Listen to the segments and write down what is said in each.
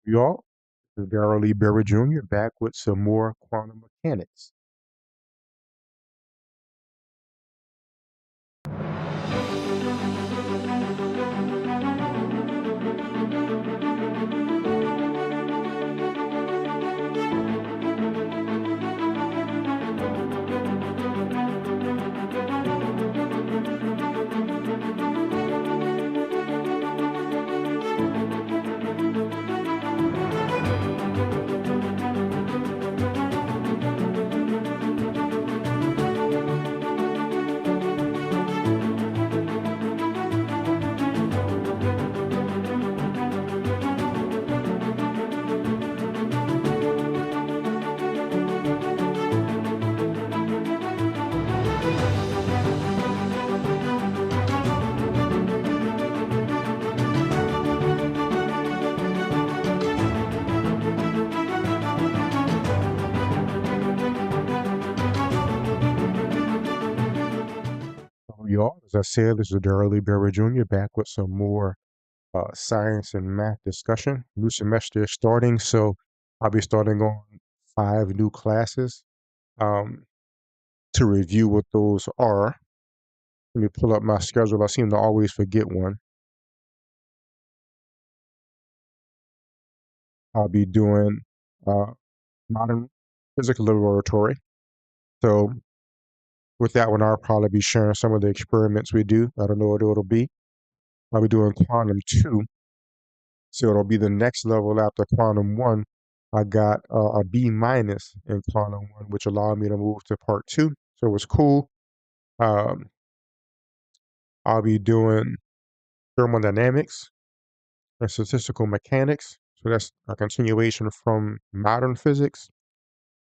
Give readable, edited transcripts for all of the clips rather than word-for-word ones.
Y'all, this is Darrell Lee Berry Jr. back with some more quantum mechanics. Y'all, as I said, this is Darrell Lee Berry Jr. back with some more science and math discussion. New semester is starting, so I'll be starting on 5 new classes. Um, to review what those are, let me pull up my schedule. I seem to always forget one. I'll be doing uh, modern physics laboratory. So with that one, I'll probably be sharing some of the experiments we do. I don't know what it'll be. I'll be doing quantum 2. So it'll be the next level after quantum 1. I got a B minus in quantum 1, which allowed me to move to part 2. So it was cool. Um, I'll be doing thermodynamics and statistical mechanics. So that's a continuation from modern physics.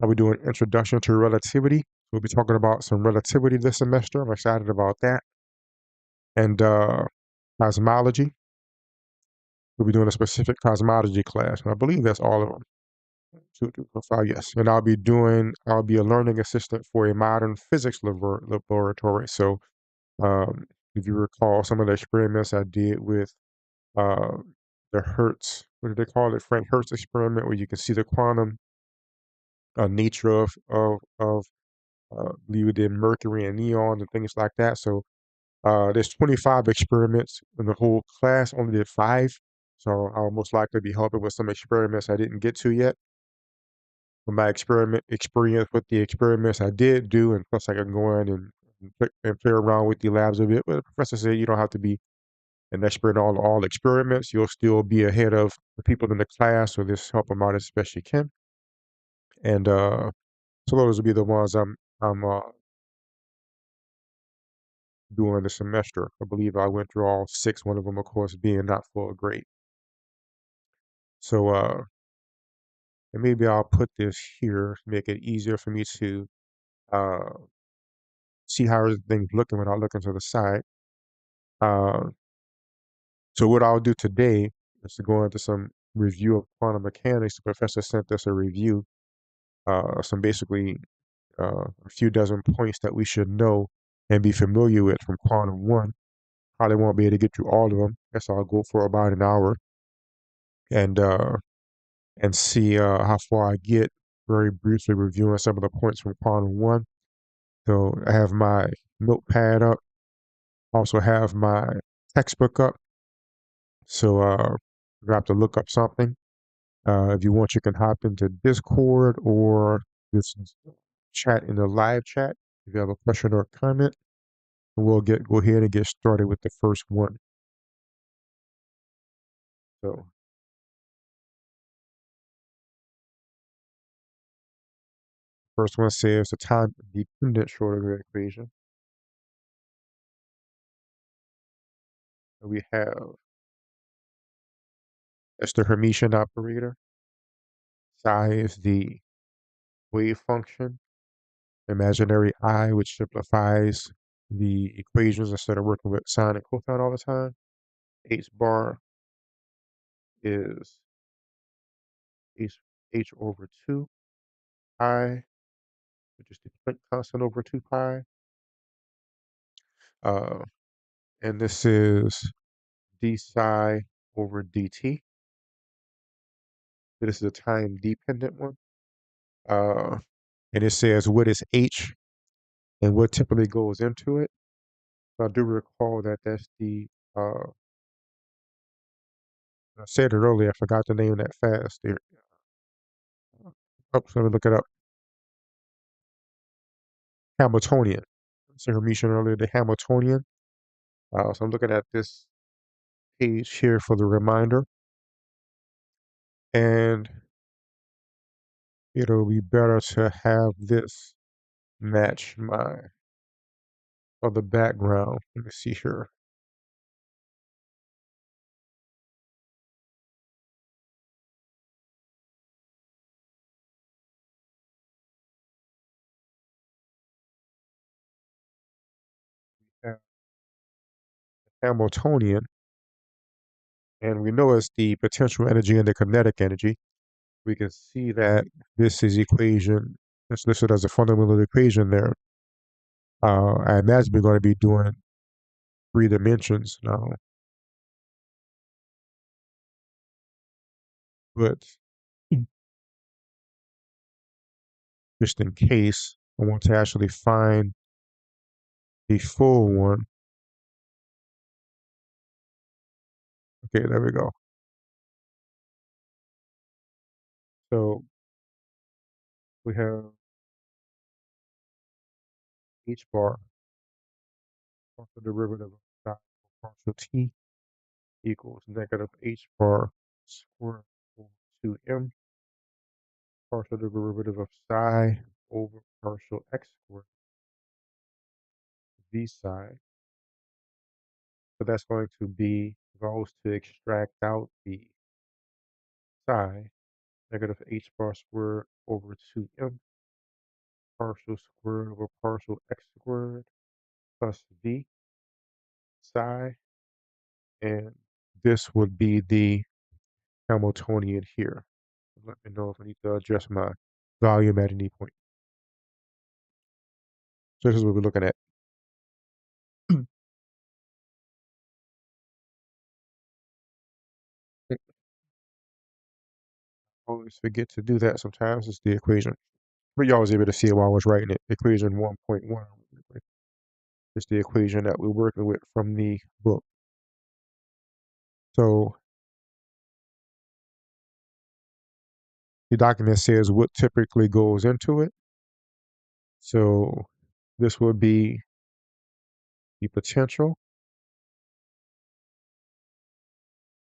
I'll be doing introduction to relativity. We'll be talking about some relativity this semester. I'm excited about that. And cosmology. We'll be doing a specific cosmology class. And I believe that's all of them. 2, 2, 4, 5, yes. And I'll be a learning assistant for a modern physics laboratory. So if you recall some of the experiments I did with uh, the Hertz, what do they call it? Frank Hertz experiment, where you can see the quantum nature of we did mercury and neon and things like that. So there's 25 experiments in the whole class, only did 5. So I'll most likely be helping with some experiments I didn't get to yet. From my experience with the experiments I did do, and plus I can go in and play around with the labs a bit. But the professor said you don't have to be an expert in all experiments. You'll still be ahead of the people in the class, so just help them out as best you can. And so those will be the ones I'm doing the semester. I believe I went through all 6. One of them, of course, being not full grade. So and maybe I'll put this here to make it easier for me to uh, see how everything's looking when I look into the side. Uh, so what I'll do today is to go into some review of quantum mechanics. The professor sent us a review, some basically a few dozen points that we should know and be familiar with from quantum 1. Probably won't be able to get through all of them. Guess I'll go for about an hour and see how far I get. Very briefly reviewing some of the points from quantum 1. So I have my notepad up. Also have my textbook up. So if you have to look up something, if you want, you can hop into Discord or this chat in the live chat. If you have a question or a comment, we'll go ahead and get started with the first one. So first one says the time-dependent Schrodinger equation. We have that's the Hermitian operator. Psi is the wave function. Imaginary I, which simplifies the equations instead of working with sine and cosine all the time. H bar is h over 2 pi, which is the Planck constant over 2 pi. Uh, and this is d psi over dt. This is a time-dependent one. Uh, and it says what is H and what typically goes into it. So I do recall that that's I said it earlier, I forgot the name that fast there. Oh, let me look it up. Hamiltonian. So we mentioned earlier the Hamiltonian. So I'm looking at this page here for the reminder, and it'll be better to have this match my other background. Let me see here. We have Hamiltonian, and we know it's the potential energy and the kinetic energy. We can see that this is equation, it's listed as a fundamental equation there. I imagine we're going to be doing 3 dimensions now, but just in case I want to actually find the full one. Okay, there we go. So we have h bar, partial derivative of psi partial t equals negative h bar squared over 2m, partial derivative of psi over partial x squared v psi. So that's going to be, if I was to extract out the psi, negative h bar squared over 2m, partial squared over partial x squared plus v psi, and this would be the Hamiltonian here. Let me know if I need to adjust my volume at any point. So this is what we're looking at. I always forget to do that sometimes. It's the equation. But you always able to see it while I was writing it. Equation 1.1. It's the equation that we're working with from the book. So the document says what typically goes into it. So this would be the potential,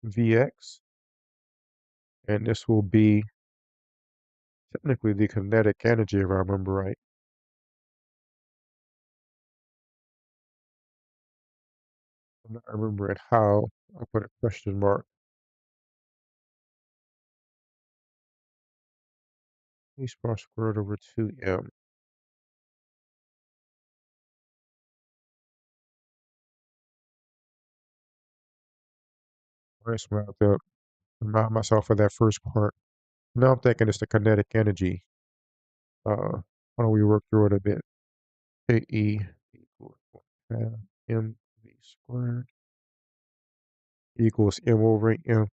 Vx, and this will be technically the kinetic energy, if I remember right. I'm not remembering how. I put a question mark. H bar squared over 2m. I just have to remind myself of that first part. Now I'm thinking it's the kinetic energy. Why don't we work through it a bit? Ke equals 1/2 mv squared equals m over m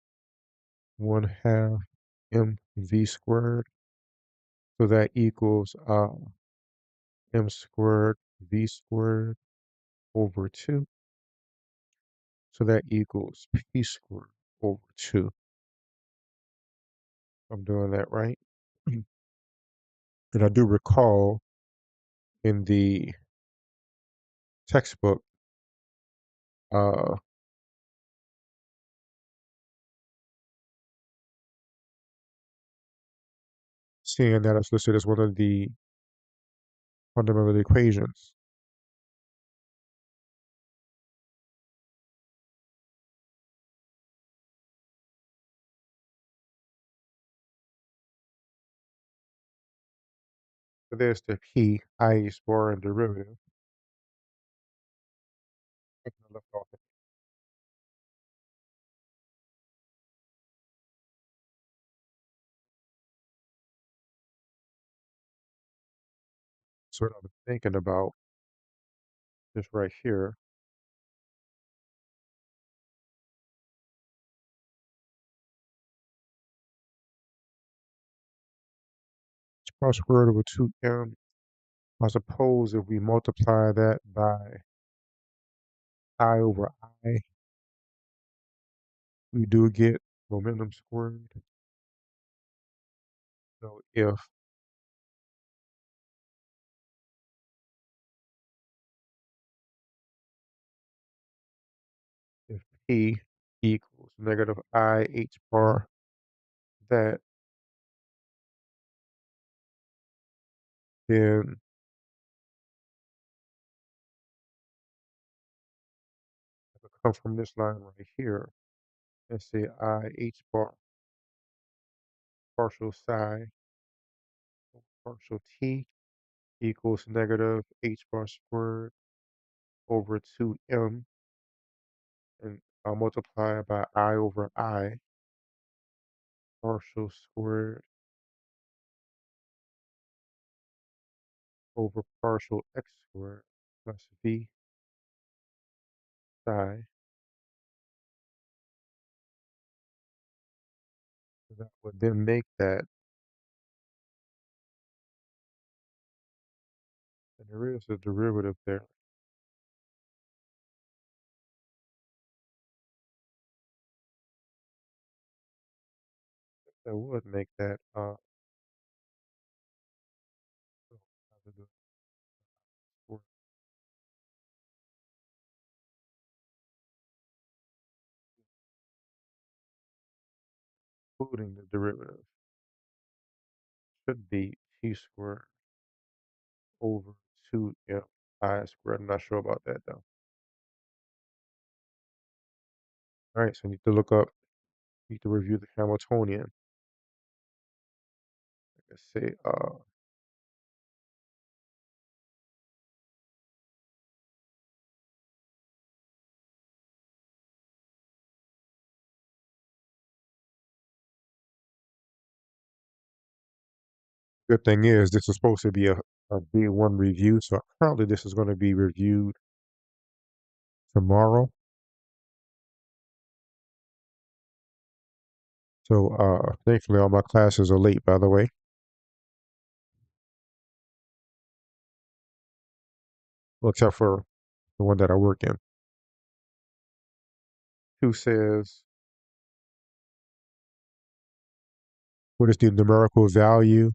1/2 mv squared. So that equals m squared v squared over 2. So that equals p squared over 2. I'm doing that right. And I do recall in the textbook, uh, seeing that it's listed as one of the fundamental equations. So there's the p, i.e. bar and derivative. I left off it. So what I'm thinking about is right here. r squared over 2m. I suppose if we multiply that by I over I, we do get momentum squared. So if P equals negative I h bar, that then it will come from this line right here and say I h bar partial psi partial t equals negative h bar squared over 2m, and I'll multiply by I over I partial squared over partial x squared plus v psi. That would then make that, and there is a derivative there. That would make that including the derivative should be t squared over 2m I squared. I'm not sure about that though. All right, so I need to look up, need to review the Hamiltonian. Let's say, good thing is this is supposed to be a day-one review, so apparently this is going to be reviewed tomorrow. So thankfully all my classes are late, by the way. Well, except for the one that I work in. Who says, what is the numerical value,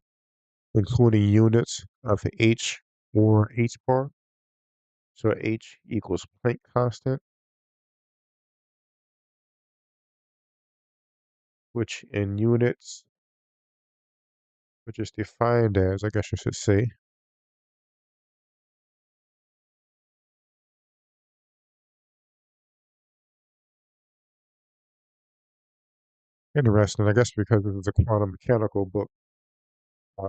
including units, of h or h bar? So h equals Planck constant, which in units, which is defined as, I guess I should say, interesting, I guess because this is a quantum mechanical book, uh,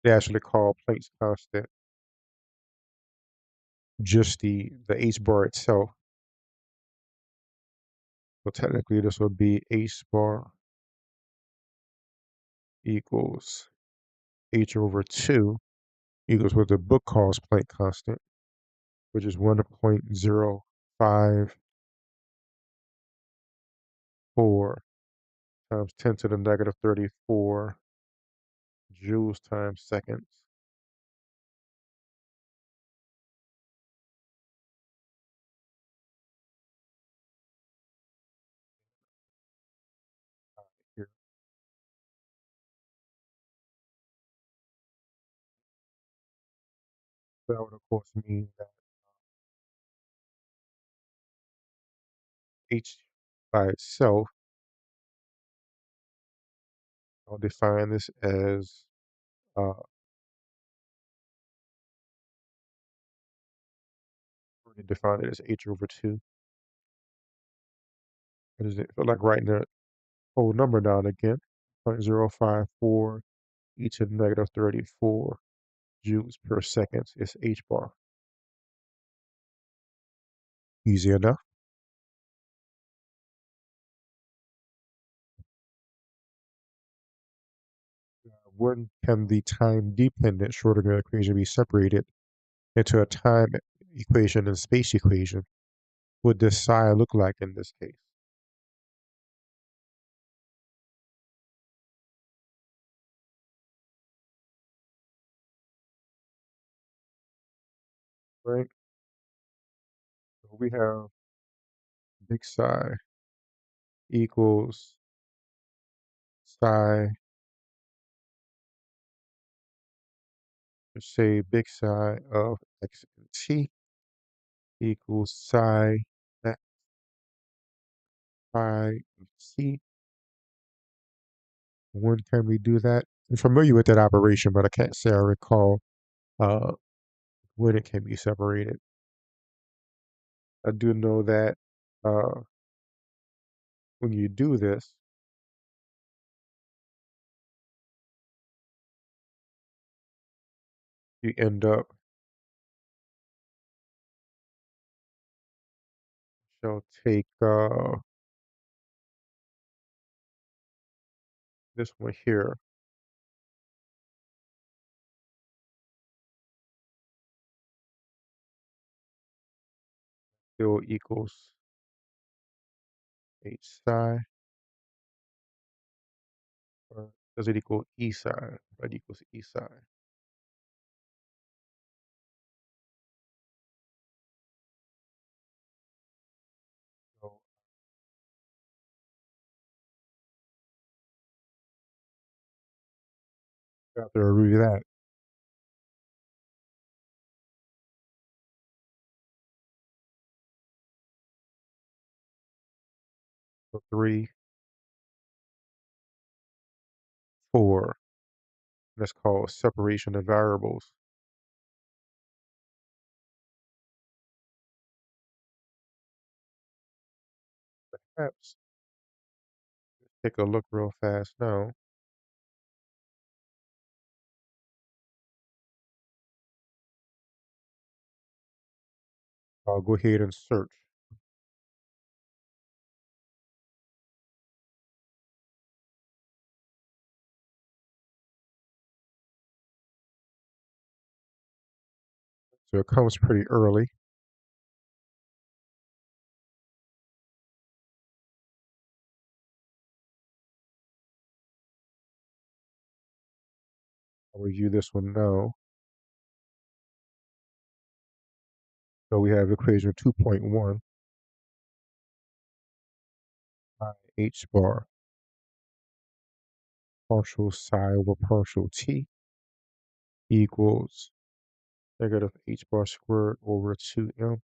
they actually call Planck's constant just the h bar itself. So technically this would be h bar equals h over 2 equals what the book calls Planck constant, which is 1.054 times 10 to the negative 34 joules times seconds. Here. That would, of course, mean that h by itself, I'll define this as already defined it as h over 2. What is it? I feel like writing the whole number down again. 0.054 e to the negative 34 joules per second is h bar. Easy enough. When can the time-dependent Schrodinger equation be separated into a time equation and space equation? What does psi look like in this case? right? So we have big psi equals psi, let's say big psi of x and t equals psi x phi of t. When can we do that? I'm familiar with that operation, but I can't say I recall uh, when it can be separated. I do know that uh, when you do this, you end up, shall take this one here, still equals h psi, or does it equal e psi? That equals e psi. So after I review that, so 3, 4, that's called separation of variables. Perhaps take a look real fast now. I'll go ahead and search. So it comes pretty early. I'll review this one now. So we have equation 2.1 h bar partial psi over partial t equals negative h bar squared over 2m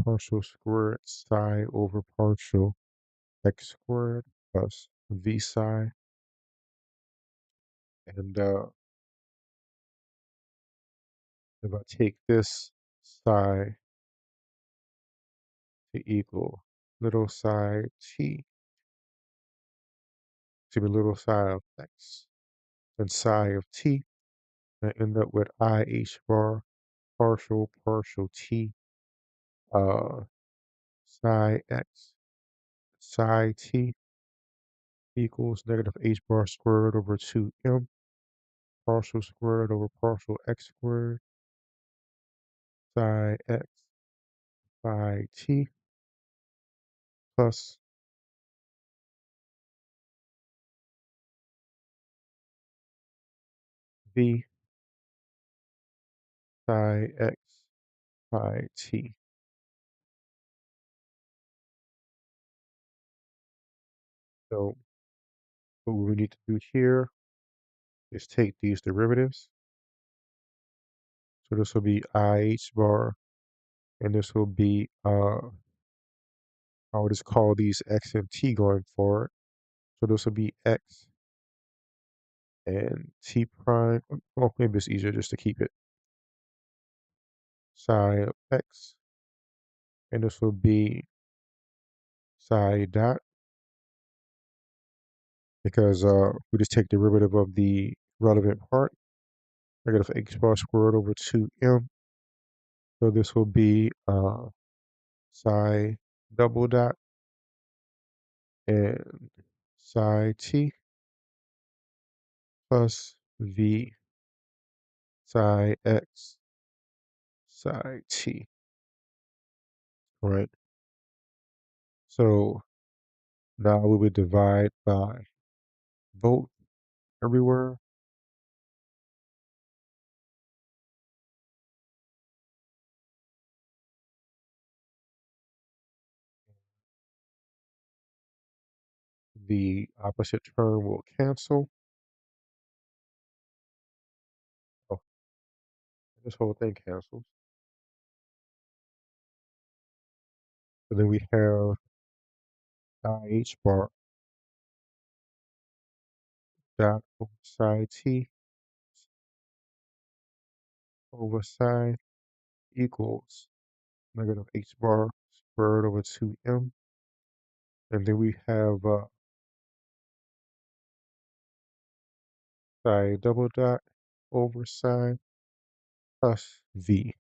partial squared psi over partial x squared plus v psi. And if I take this psi to equal little psi t to be little psi of x and psi of t, I end up with I h bar partial partial t uh psi x psi t equals negative h bar squared over 2m partial squared over partial x squared psi x phi t plus v psi x phi t. So what we need to do here is take these derivatives. So this will be I h bar, and this will be I will just call these x and t going forward. So this will be x and t prime. Well, maybe it's easier just to keep it psi of x, and this will be psi dot, because we just take derivative of the relevant part, negative h bar squared over 2m. So this will be psi double dot and psi t plus v psi x psi t. Right. So now we would divide by both everywhere. the opposite term will cancel. Oh, this whole thing cancels. So then we have IH bar dot over psi t over psi equals negative H bar squared over 2m. And then we have psi double dot over psi plus v.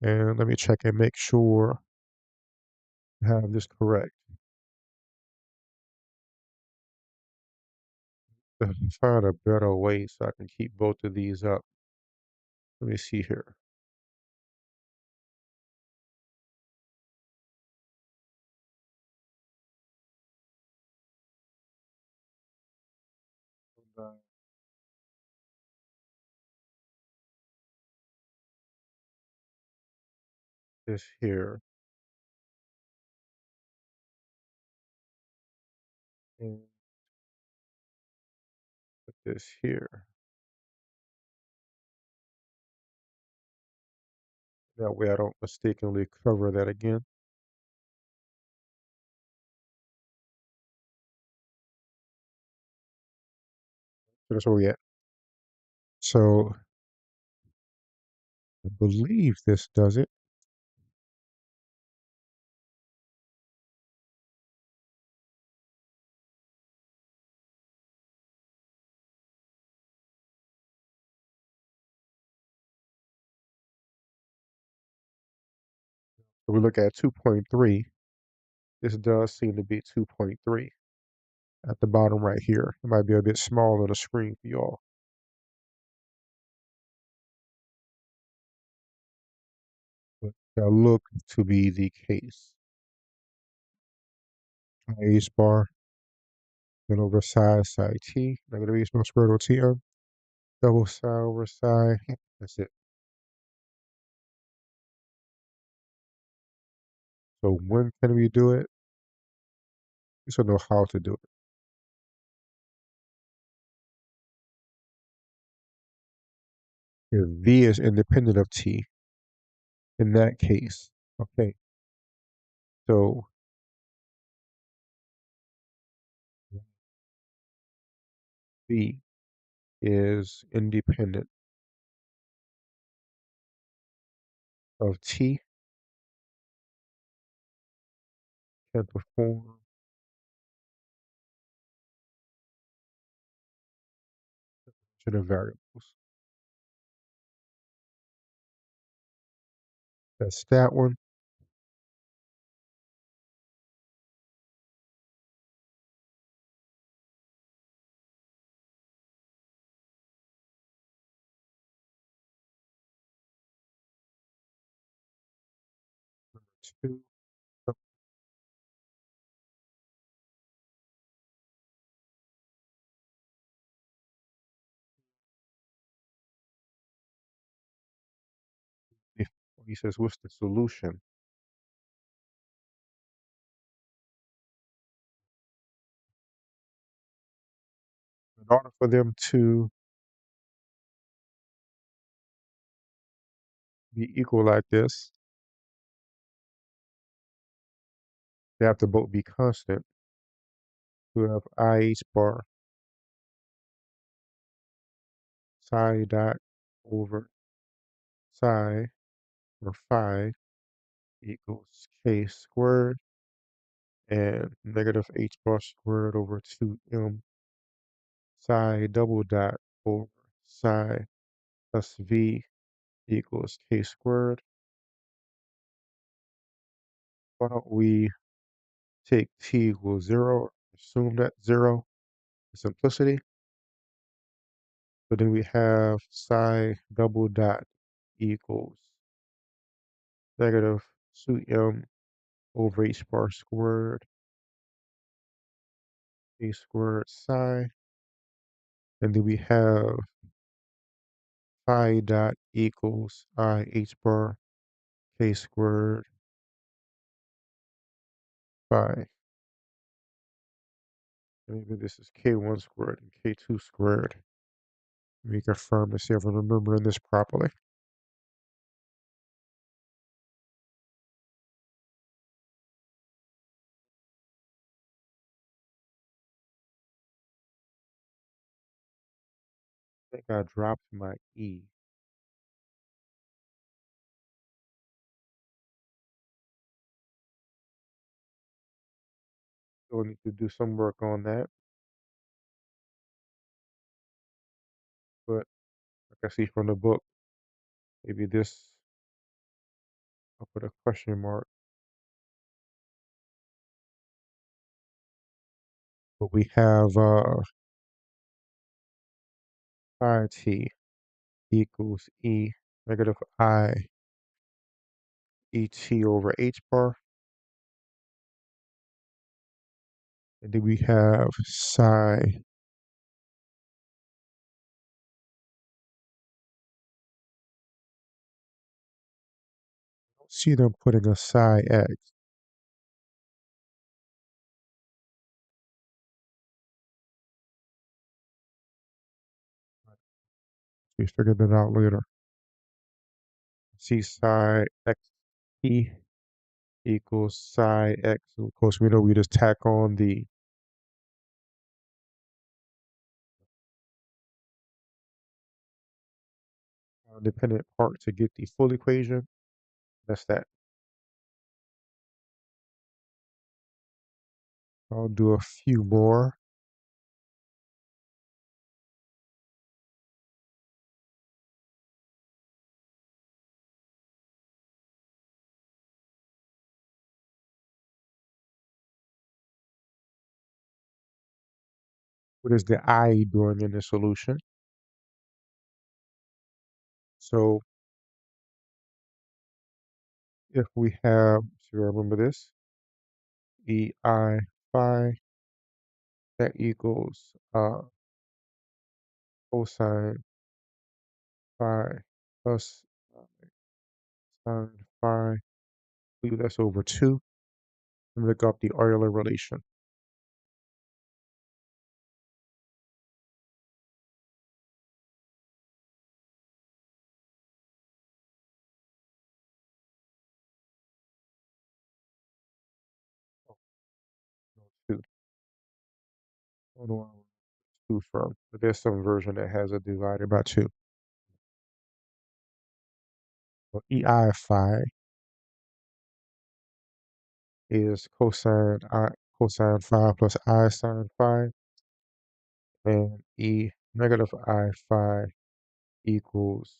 And let me check and make sure I have this correct. To find a better way so I can keep both of these up. Let me see here. This here and put this here. That way I don't mistakenly cover that again. So that's where we at. So I believe this does it. If we look at 2.3, this does seem to be 2.3 at the bottom right here. It might be a bit small on the screen for y'all. But that look to be the case. H bar, then over psi t, negative h bar squared over tm, double psi over psi. That's it. So when can we do it? We should know how to do it. If v is independent of t, in that case, okay, so v is independent of t, can perform to the variables. That's that one. Two. If he says, what's the solution? In order for them to be equal like this, they have to both be constant. We have IH bar psi dot over psi or phi equals k squared and negative h bar squared over 2m psi double dot over psi plus v equals k squared. Why don't we take t equals 0, assume that 0 for simplicity. So then we have psi double dot equals negative 2m over h bar squared a squared psi. And then we have phi dot equals I h bar k squared phi. Maybe this is k1 squared and k2 squared. Let me confirm to see if I'm remembering this properly. I think I dropped my e. So I need to do some work on that. But like I see from the book, maybe this, I'll put a question mark. But we have phi t equals e negative I et over h bar. And then we have psi. See them putting a psi x. We figure that out later. See psi x t equals psi x. So of course, we know we just tack on the dependent part to get the full equation. That's that. I'll do a few more. What is the I doing in the solution? So if we have, so you remember this, ei phi, that equals cosine phi plus sine phi. We do that's over 2. And look up the Euler relation. Oh, no, 2. I don't know where I got 2 from, but there's some version that has it divided by 2. So ei phi is cosine phi plus I sine phi, and e negative I phi equals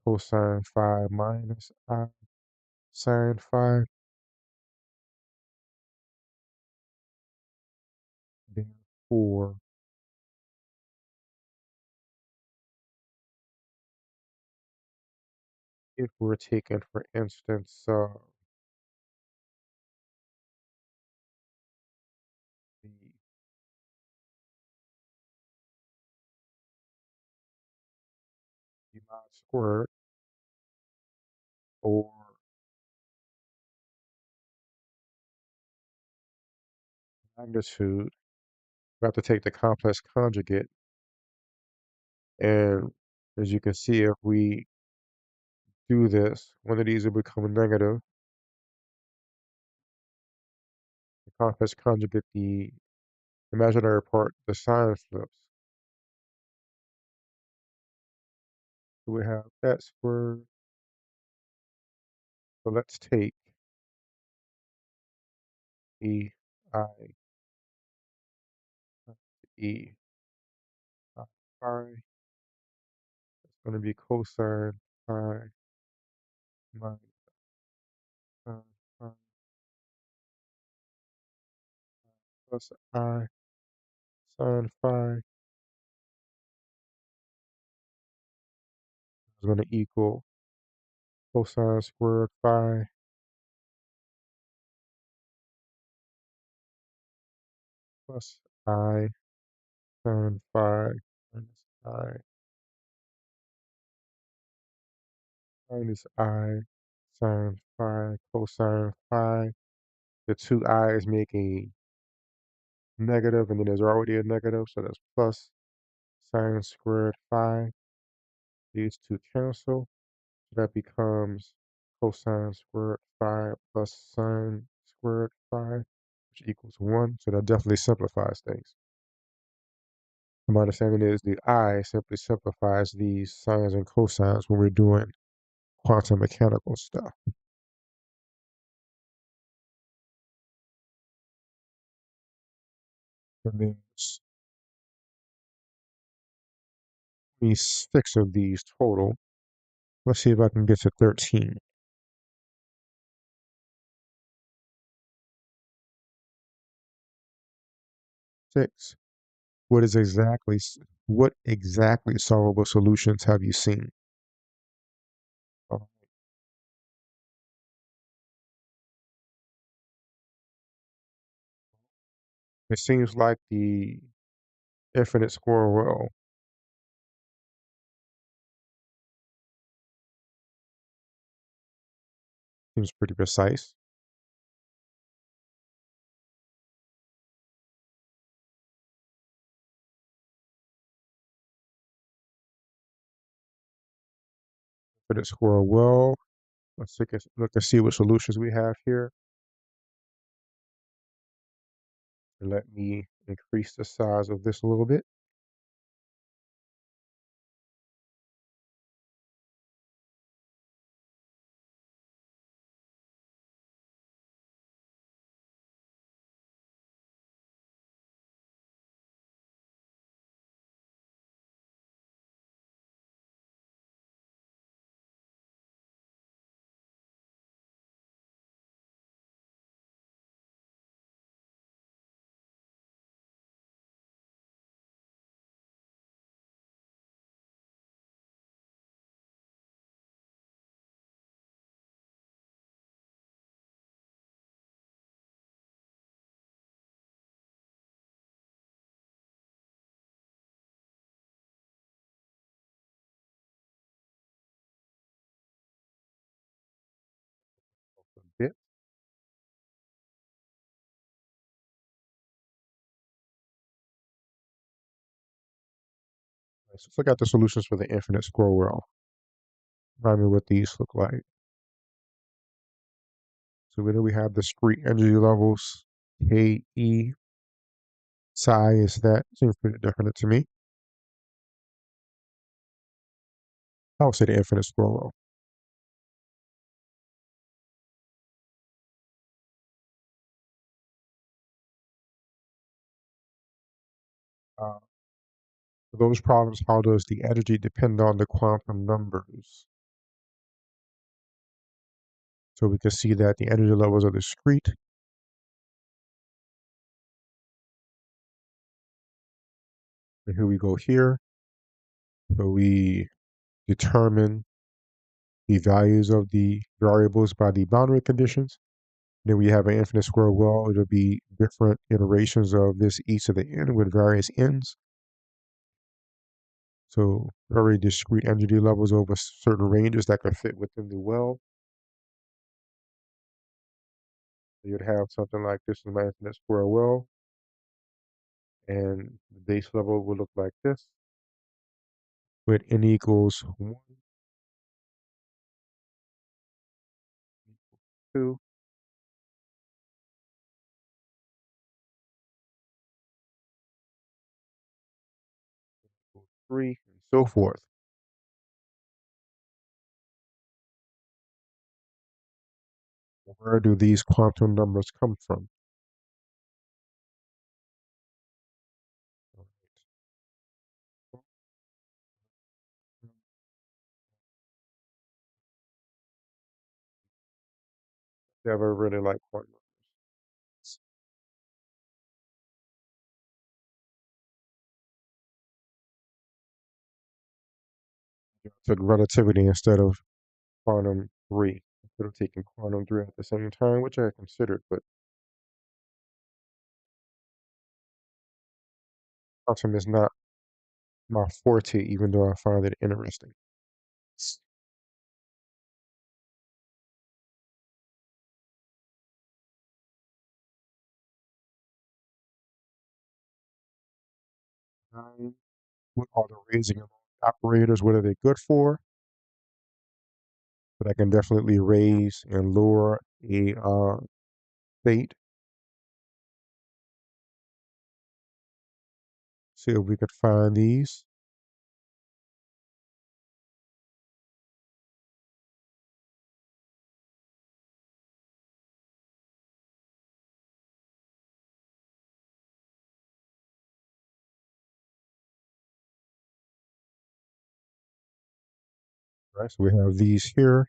cosine phi minus I sine phi. Therefore, if we're taking, for instance, the mod squared or magnitude, we have to take the complex conjugate. And as you can see, if we do this, one of these will become negative. The complex conjugate, the imaginary part, the sign flips. So we have that squared. So let's take e I e I phi. It's going to be cosine phi minus sine phi plus I sine phi is going to equal cosine squared phi plus I sine phi minus I sine phi cosine phi. The two i's make a negative, and then there's already a negative, so that's plus sine squared phi. These two cancel. So that becomes cosine squared phi plus sine squared phi, which equals 1. So that definitely simplifies things. My understanding is the I simply simplifies these sines and cosines when we're doing quantum mechanical stuff. And there's 26 of these total. Let's see if I can get to 13. 6. What exactly solvable solutions have you seen? Uh, It seems like the infinite square well seems pretty precise. Infinite square well. Look and see what solutions we have here. And let me increase the size of this a little bit. A bit. So let's look at the solutions for the infinite square well. Remind me what these look like. So we know we have discrete energy levels. K, E, psi is that. Seems pretty definite to me. I would say the infinite square well. Uh, for those problems, how does the energy depend on the quantum numbers? So we can see that the energy levels are discrete. And here we go here. So we determine the values of the variables by the boundary conditions. Then we have an infinite square well. It'll be different iterations of this e to the n with various n's. So very discrete energy levels over certain ranges that can fit within the well. You'd have something like this in my infinite square well, and the base level will look like this, with n equals 1, 2, 3, and so forth. Where do these quantum numbers come from? Never really like quantum numbers. Took relativity instead of quantum 3. I could have taken quantum 3 at the same time, which I considered, but quantum is not my forte, even though I find it interesting. time, what are the raising and lowering operators, what are they good for? But I can definitely raise and lower a state. See if we could find these. Right, so we have these here.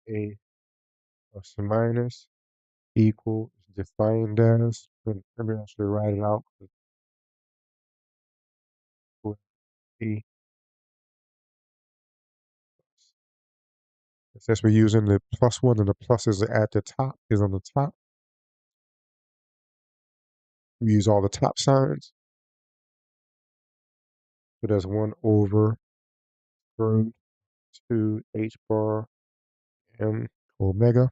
A plus or minus equals defined as, and maybe I should write it out. With A, since we're using the plus one and the plus is at the top, is on the top, we use all the top signs. So that's 1 over root 2 h bar m omega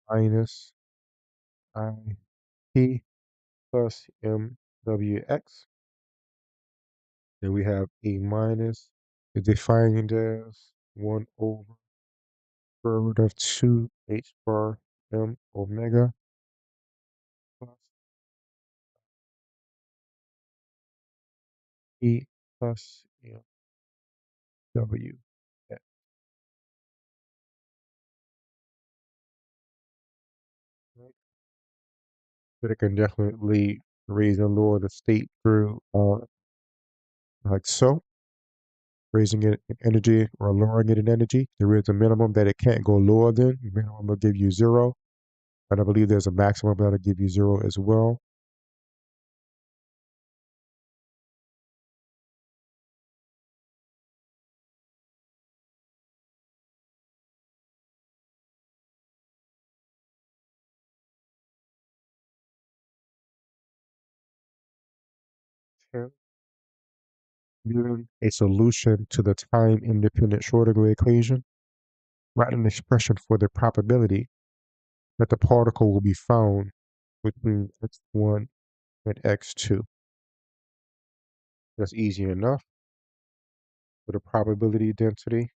minus I p plus m w x. Then we have a minus, defined as 1 over root of 2 h bar m omega plus e plus m w x. Right? But it can definitely raise and lower the state through like so, raising it in energy or lowering it in energy. There is a minimum that it can't go lower than. The minimum will give you 0. And I believe there's a maximum that'll give you 0 as well. And given a solution to the time-independent Schrodinger equation, write an expression for the probability that the particle will be found between x1 and x2. That's easy enough. So the probability density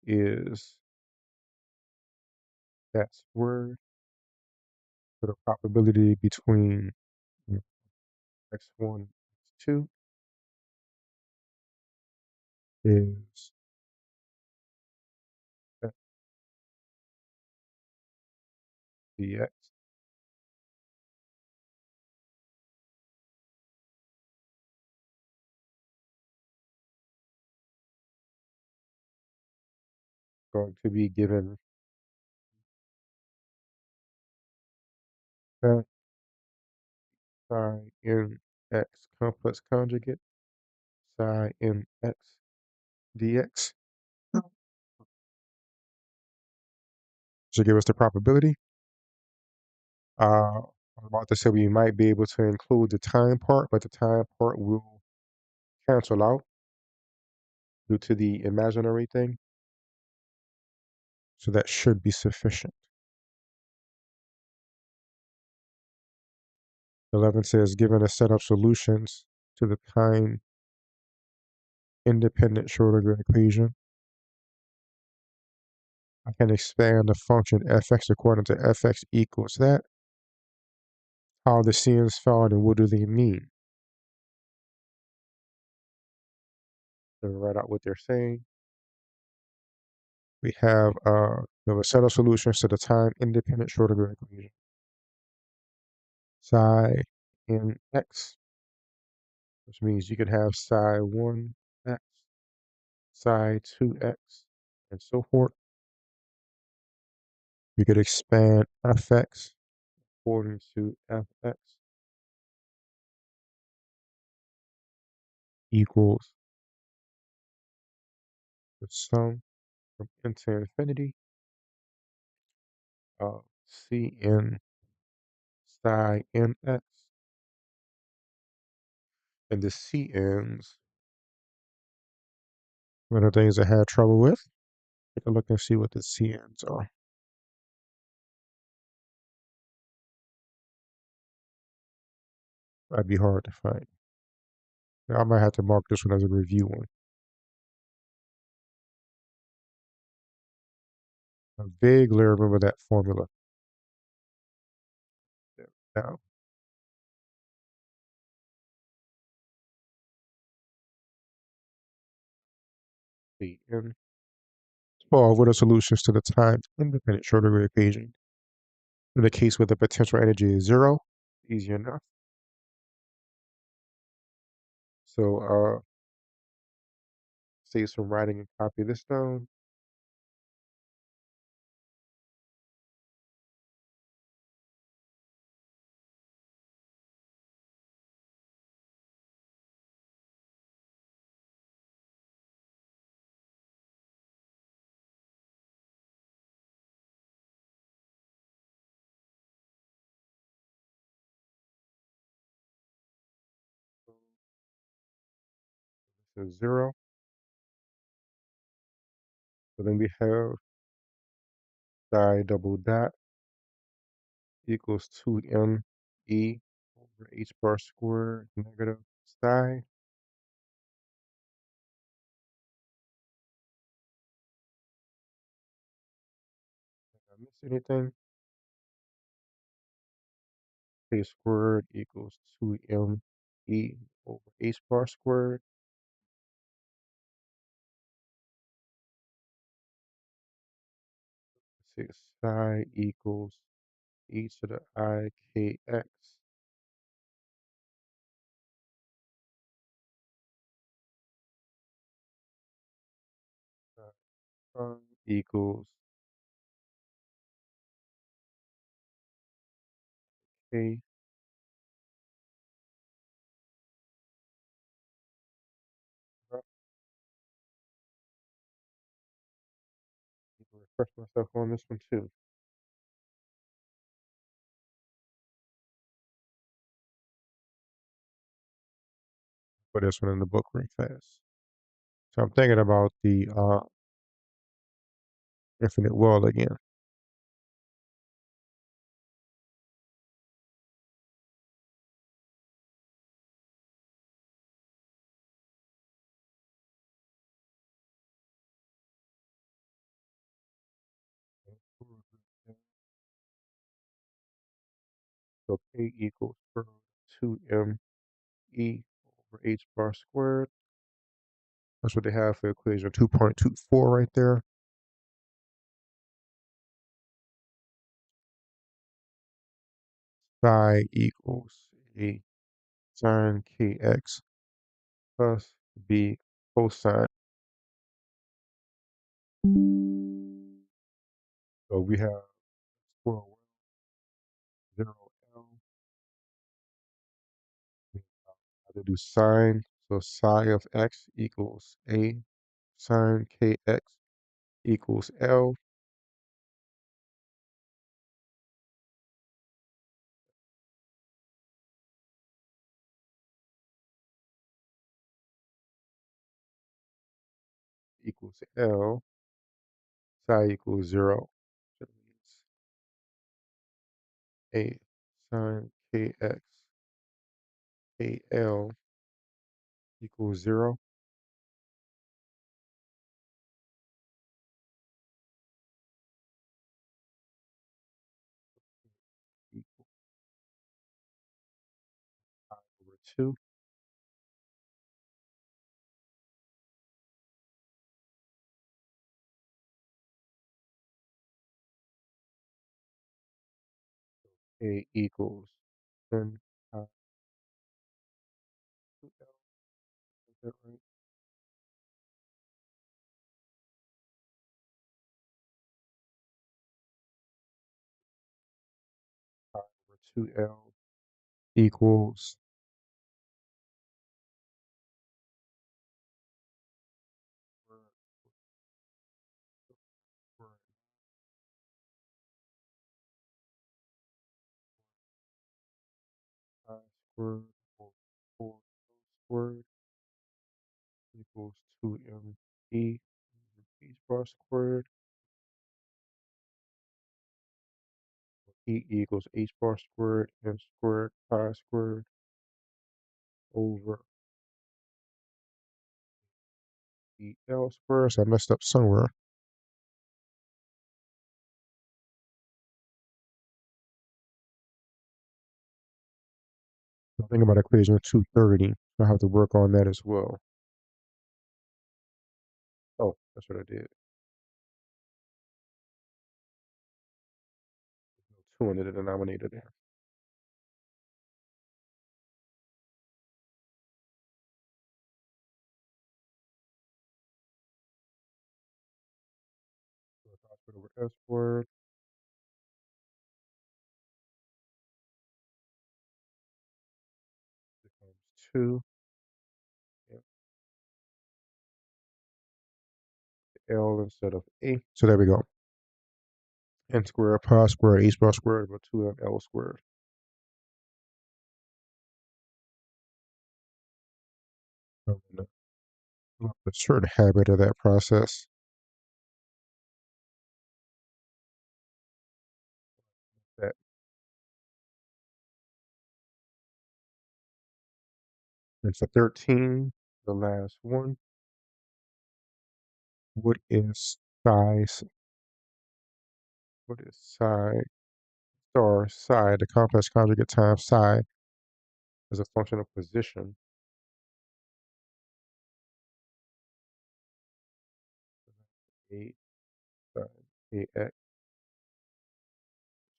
is that squared. So the probability between x1 and x2 is f dx going to be given that psi n x complex conjugate psi n x dx should give us the probability. I'm about to say we might be able to include the time part, but the time part will cancel out due to the imaginary thing. So that should be sufficient. 11 says, given a set of solutions to the time independent Schrodinger equation, I can expand the function fx according to fx equals that. How are the CNs found and what do they mean? So write out what they're saying. We have a set of solutions to the time independent Schrodinger equation. Psi in x, which means you could have psi 1x, psi 2x, and so forth. You could expand fx according to fx equals the sum from n to infinity of Cn psi nx, and the Cn's, one of the things I had trouble with Take a look and see what the CNs are. That'd be hard to find. I might have to mark this one as a review one. I vaguely remember that formula. Now, the N 12, what are solutions to the time-independent Schrodinger equation? In the case where the potential energy is zero, easy enough. So, save some writing and copy this down. This is zero. So then we have psi double dot equals 2m e over h bar squared negative psi. Did I miss anything? K squared equals 2m e over h bar squared. 6 psi equals e to the I kx. Equals k. Refresh myself on this one too. Put this one in the book real fast. So I'm thinking about the infinite well again. So k equals 2m e over h bar squared. That's what they have for equation 2.24 right there. Psi equals a sine kx plus b cosine. So we have square root 0 L. We have to do sine. So psi of x equals a sine kx equals L equals L. Psi equals 0. So that means a sine kx AL equals 0. Equals pi over 2. A equals 10 pi 2L. Is that right? Pi over 2L equals pi squared over 4 squared equals 2m e bar squared. E equals h bar squared n squared pi squared over el squared. So I messed up somewhere. I think about equation 230. So I have to work on that as well. Oh, that's what I did. 2 in the denominator there. So if I put over s squared becomes 2 and L instead of A. So there we go. N squared pi squared h bar squared equals 2ml squared. I'm gonna develop a certain habit of that process. That and for 13, the last one. What is size? What is psi star psi? The complex conjugate times psi as a function of position. 8 times ax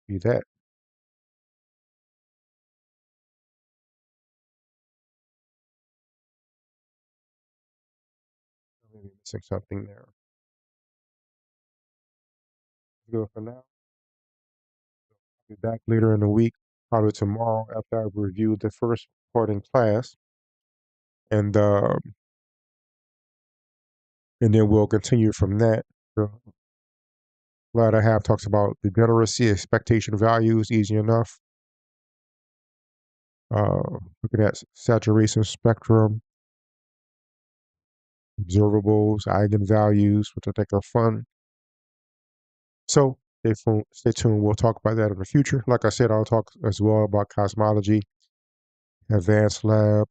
be that. Maybe missing something there. Good for now. I'll be back later in the week, probably tomorrow after I've reviewed the first part in class, and and then we'll continue from that. The latter half talks about degeneracy, expectation values, easy enough. Looking at saturation spectrum, observables, eigenvalues, which I think are fun. So stay tuned. We'll talk about that in the future. Like I said, I'll talk as well about cosmology, advanced lab,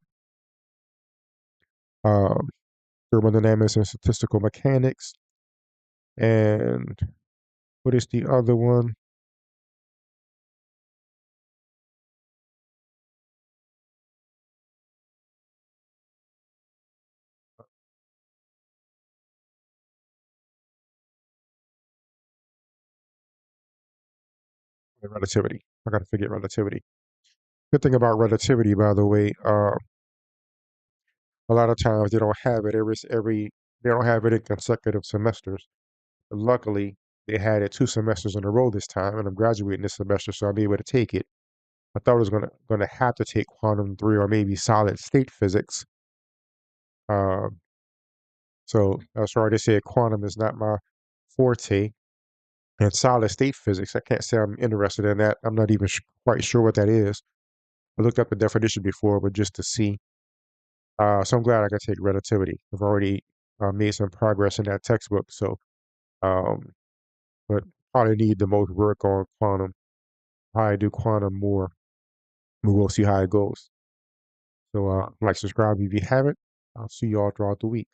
um, thermodynamics and statistical mechanics, and what is the other one? Relativity. I got to forget relativity. Good thing about relativity, by the way, a lot of times they don't have it they don't have it in consecutive semesters. Luckily, they had it 2 semesters in a row this time, and I'm graduating this semester, so I'll be able to take it. I thought I was gonna have to take quantum 3 or maybe solid state physics. Uh, so I was sorry to say quantum is not my forte, and solid state physics. I can't say I'm interested in that. I'm not even quite sure what that is. I looked up the definition before, but just to see. So I'm glad I could take relativity. I've already made some progress in that textbook. So, um, but probably need the most work on quantum. How I do quantum more. We'll see how it goes. So, like, subscribe if you haven't. I'll see you all throughout the week.